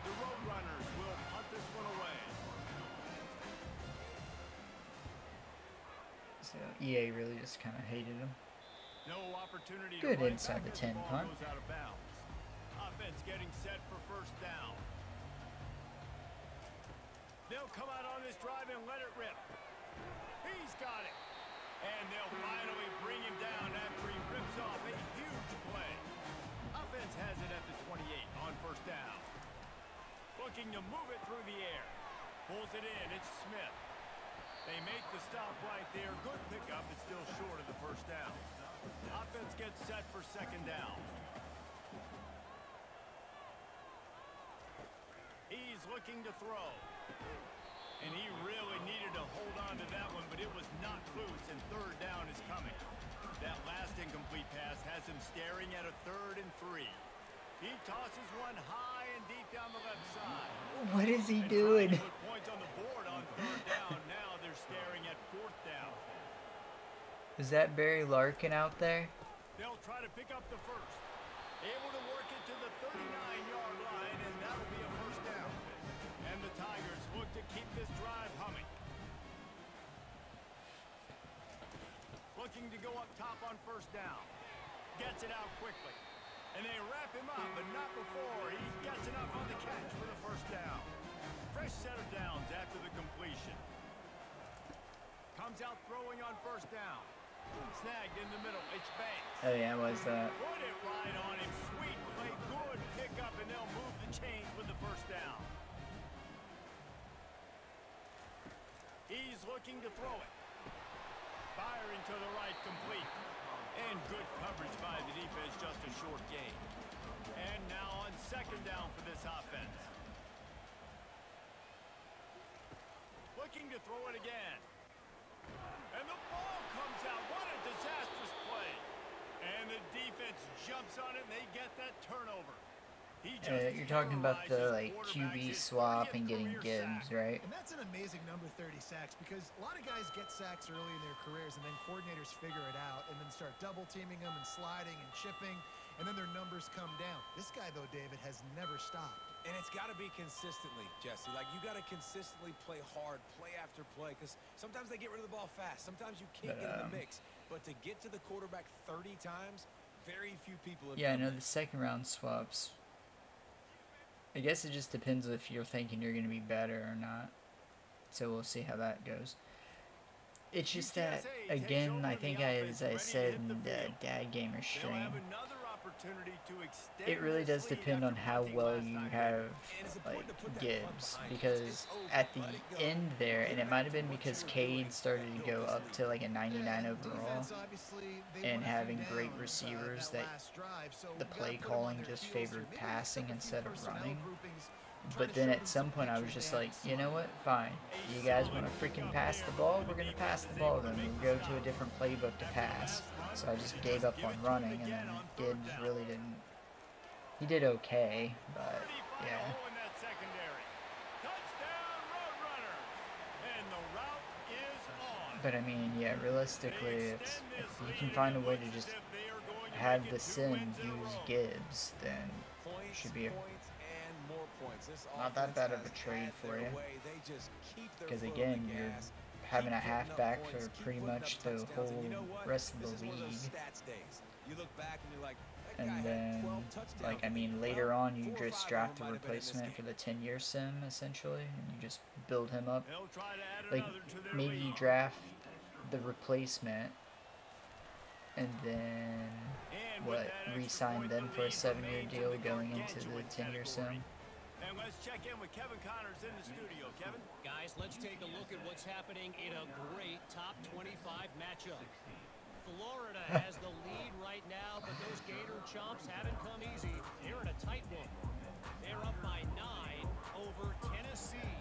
Speaker 1: The Roadrunners will punt this one away.
Speaker 6: So EA really just kind of hated him.
Speaker 1: No opportunity.
Speaker 6: Good inside the 10 punt.
Speaker 1: Offense getting set for 1st down. They'll come out on this drive and let it rip. He's got it. And they'll finally bring him down after he rips off a huge play. Offense has it at the 28 on 1st down. Looking to move it through the air. Pulls it in. It's Smith. They make the stop right there. Good pickup. It's still short of the 1st down. Offense gets set for 2nd down. He's looking to throw. And he really needed to hold on to that one, but it was not loose, and 3rd down is coming. That last incomplete pass has him staring at a 3rd and 3. He tosses one high and deep down the left side.
Speaker 6: What is he doing?
Speaker 1: Put points on the board on 3rd down. Now they're staring at 4th down.
Speaker 6: Is that Barry Larkin out there?
Speaker 1: They'll try to pick up the 1st. Able to work it to the 39-yard line, and that'll be a 1st down. And the Tigers look to keep this drive humming. Looking to go up top on 1st down. Gets it out quickly. And they wrap him up, but not before he gets enough on the catch for the 1st down. Fresh set of downs after the completion. Comes out throwing on 1st down. Snagged in the middle. It's Banks.
Speaker 6: Oh yeah, it was that.
Speaker 1: Put it right on him. Sweet play. Good pickup, and they'll move the chains with the 1st down. He's looking to throw it. Firing to the right, complete. And good coverage by the defense, just a short gain. And now on 2nd down for this offense. Looking to throw it again. And the ball comes out. What a disastrous play. And the defense jumps on it, and they get that turnover.
Speaker 6: You're talking about the like QB swap and getting Gibbs, right?
Speaker 2: And that's an amazing number, 30 sacks, because a lot of guys get sacks early in their careers, and then coordinators figure it out and then start double teaming them and sliding and chipping, and then their numbers come down. This guy, though, David, has never stopped.
Speaker 3: And it's got to be consistently, Jesse. Like, you got to consistently play hard, play after play, because sometimes they get rid of the ball fast. Sometimes you can't get in the mix. But to get to the quarterback 30 times, very few people have
Speaker 6: Yeah, I
Speaker 3: done
Speaker 6: know the 2nd round swaps. I guess it just depends if you're thinking you're going to be better or not. So we'll see how that goes. It's just that, again, I think as I said in the Dad Gamer stream, it really does depend on how well you have, like, Gibbs. Because at the end there, and it might have been because Cade started to go up to like a 99 overall, and having great receivers, that the play calling just favored passing instead of running. But then at some point I was just like, you know what? Fine. You guys want to freaking pass the ball? We're going to pass the ball then. We'll go to a different playbook to pass. So I just gave up on running, and then Gibbs really didn't. He did okay, but yeah. But I mean, yeah, realistically, if you can find a way to just have the Sim use Gibbs, then it should be not that bad of a trade for you. Because again, you're having a halfback for pretty much the whole rest of the league. And then, like, I mean, later on, you just draft a replacement for the 10-year Sim, essentially, and you just build him up. Like, maybe you draft the replacement, and then, what, re-sign them for a 7-year deal going into the 10-year Sim.
Speaker 1: And let's check in with Kevin Connors in the studio. Kevin?
Speaker 5: Guys, let's take a look at what's happening in a great top 25 matchup. Florida has the lead right now, but those Gator chomps haven't come easy. They're in a tight one. They're up by 9 over Tennessee.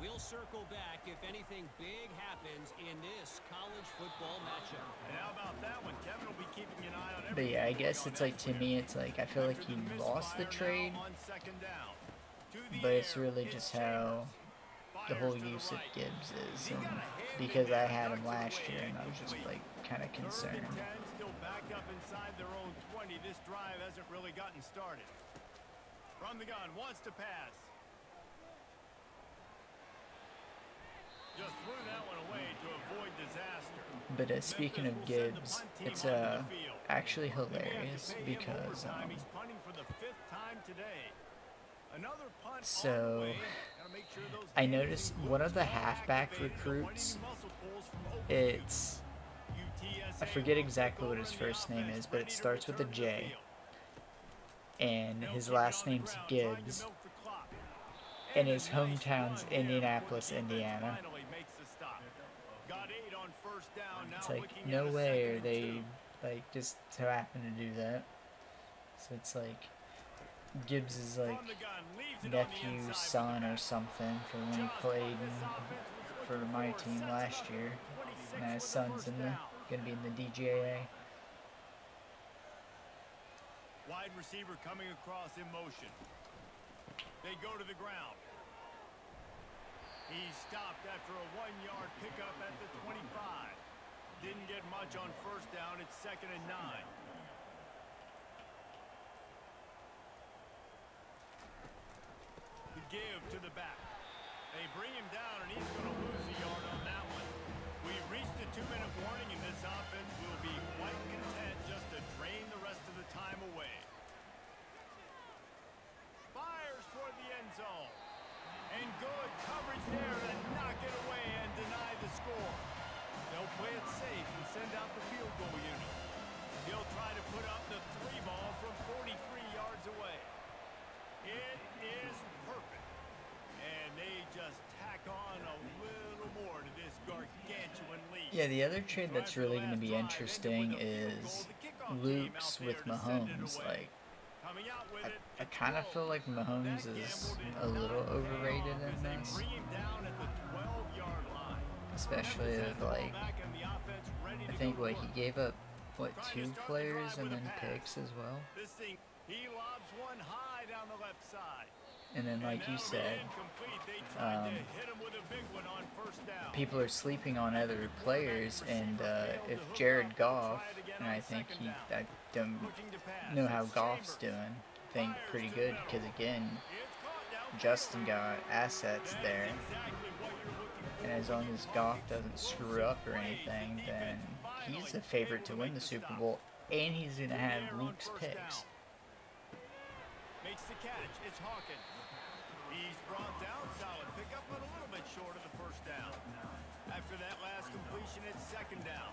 Speaker 5: We'll circle back if anything big happens in this college football matchup.
Speaker 1: And how about that one? Kevin will be keeping an eye on
Speaker 6: But yeah, I guess it's like, to me, it's like, I feel like he lost the trade, but it's really just how the whole use of Gibbs is, and because I had him last year, and I was just like kind of concerned.
Speaker 1: Still backed up inside their own 20. This drive hasn't really gotten started. From the gun, wants to pass. Just threw that one away to avoid disaster.
Speaker 6: But speaking of Gibbs, it's actually hilarious because
Speaker 1: he's punting for the 5th time today. Another punt
Speaker 6: so I noticed one of the halfback recruits, it's, I forget exactly what his first name is, but it starts with a J, and his last name's Gibbs, and his hometown's Indianapolis, Indiana. It's like, no way are they, like, just so happen to do that. So it's like, Gibbs is like nephew's son or something for when he played for my team last year. And his son's gonna be in the DGAA.
Speaker 1: Wide receiver coming across in motion. They go to the ground. He stopped after a 1-yard pickup at the 25. Didn't get much on first down. It's 2nd and 9. The give to the back. They bring him down, and he's going to lose a yard on that one. We've reached the 2-minute warning, and this offense will be quite content just to drain the rest of the time away. Fires toward the end zone. And good coverage there to knock it away and deny the score. They'll play it safe and send out the field goal unit. He'll try to put up the 3 ball from 43 yards away. It is perfect. And they just tack on a little more to this gargantuan lead.
Speaker 6: Yeah, the other trade that's really going to be interesting is Luke's with Mahomes. Like, I kind of feel like Mahomes is a little overrated in this. Especially if, like, I think, what, he gave up, what, 2 players and then picks as well? And then, like you said, people are sleeping on other players, and if Jared Goff, and I think I don't know how Goff's doing, I think pretty good, because again, Justin got assets there, and as long as Goff doesn't screw up or anything, then he's the favorite to win the Super Bowl, and he's going to have Luke's picks.
Speaker 1: Makes the catch. It's Hawkins. He's brought down. Solid pickup, but a little bit short of the first down. After that last completion, it's 2nd down.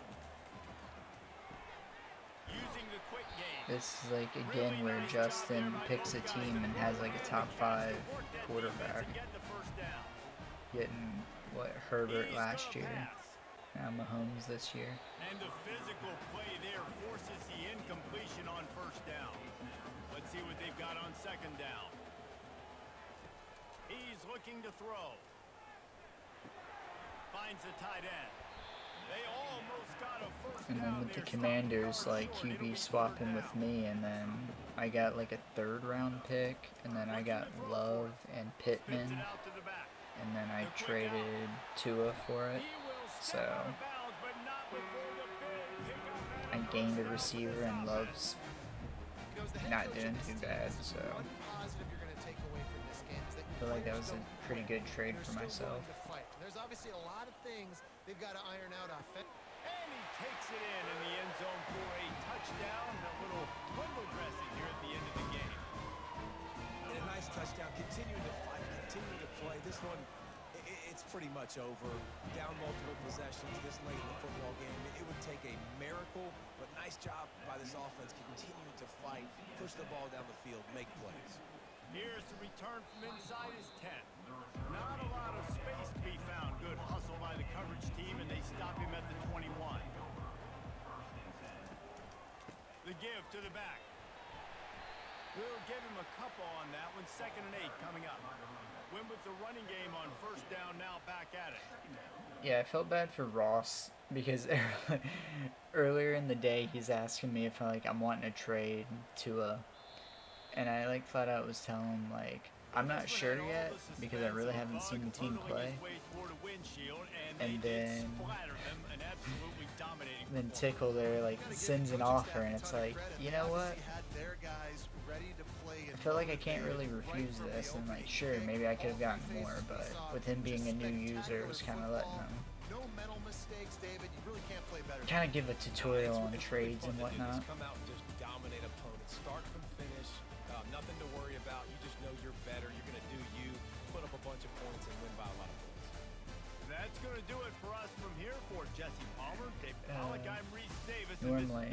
Speaker 1: Using the quick game.
Speaker 6: This is like, again, where Justin picks a team and has like a top 5 quarterback. Getting, what, Herbert last year. Now Mahomes this year.
Speaker 1: And the physical play there forces the incompletion on first down. Let's see what they've got on 2nd down. looking to throw. Finds the tight end. They almost got a first
Speaker 6: And then
Speaker 1: down
Speaker 6: with the
Speaker 1: there.
Speaker 6: Commanders, like, QB swapping with me, and then I got, like, a 3rd-round pick, and then I got Love and Pittman, and then I traded Tua for it, so I gained a receiver, and Love's not doing too bad, so I feel like that was a pretty good trade for myself.
Speaker 2: There's obviously a lot of things they've got to iron out offensively.
Speaker 1: And he takes it in the end zone for a touchdown. A little window dressing here at the end of the game.
Speaker 3: And a nice touchdown. Continuing to fight, continuing to play. This one, it's pretty much over. Down multiple possessions this late in the football game. It would take a miracle, but nice job by this offense continuing to fight, push the ball down the field, make plays.
Speaker 1: Here's the return from inside his 10. Not a lot of space to be found. Good hustle by the coverage team, and they stop him at the 21. The give to the back. We'll give him a couple on that one. 2nd and 8 coming up. Win with the running game on first down, now back at it.
Speaker 6: Yeah, I felt bad for Ross because earlier in the day he's asking me if I'm wanting to trade Tua, and I like flat out was telling him like I'm not sure yet because I really haven't seen the team play. And then Tickle there like sends an offer, and it's like, you know what? I feel like I can't really refuse this, and like sure maybe I could have gotten more, but with him being a new user, it was kind of letting him kind of give a tutorial on trades and whatnot.
Speaker 3: Come out and just dominate opponents, start from finish. Nothing to worry about. You just know you're better. You're going to do you, put up a bunch of points, and win by a lot of points.
Speaker 1: That's going to do it for us from here for Jesse Palmer, David Pollock, I'm Reese Davis.
Speaker 6: Normally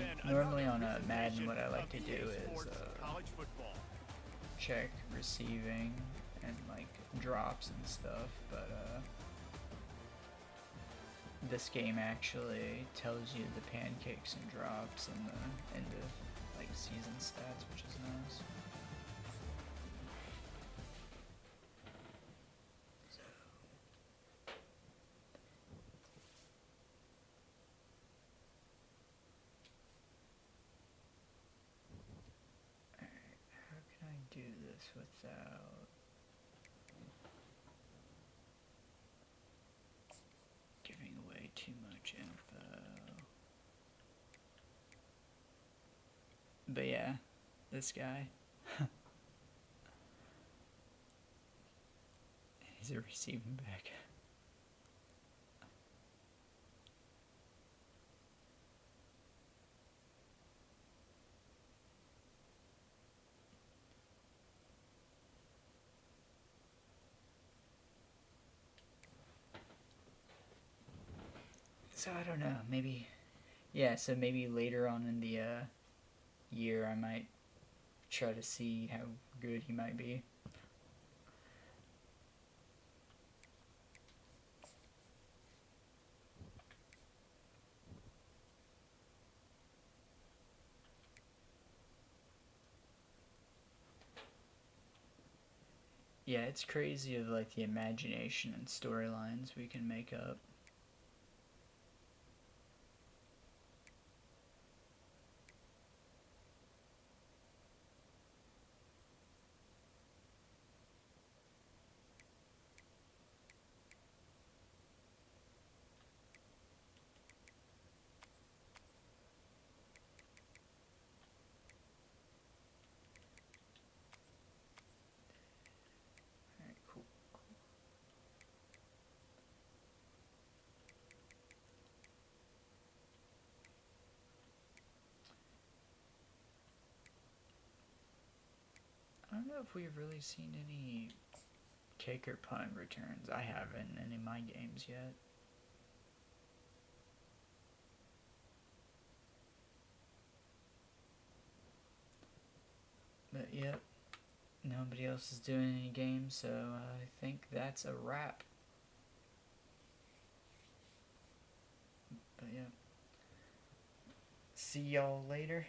Speaker 6: on a Madden, what I like to do is check receiving and like drops and stuff, but this game actually tells you the pancakes and drops and the end of like season stats, which is nice. Do this without giving away too much info. But yeah, this guy, he's a receiving back. So I don't know, maybe, yeah, so maybe later on in the year I might try to see how good he might be. Yeah, it's crazy of like the imagination and storylines we can make up. I don't know if we've really seen any kick or punt returns. I haven't in any of my games yet. But yep, nobody else is doing any games, so I think that's a wrap. But yeah, see y'all later.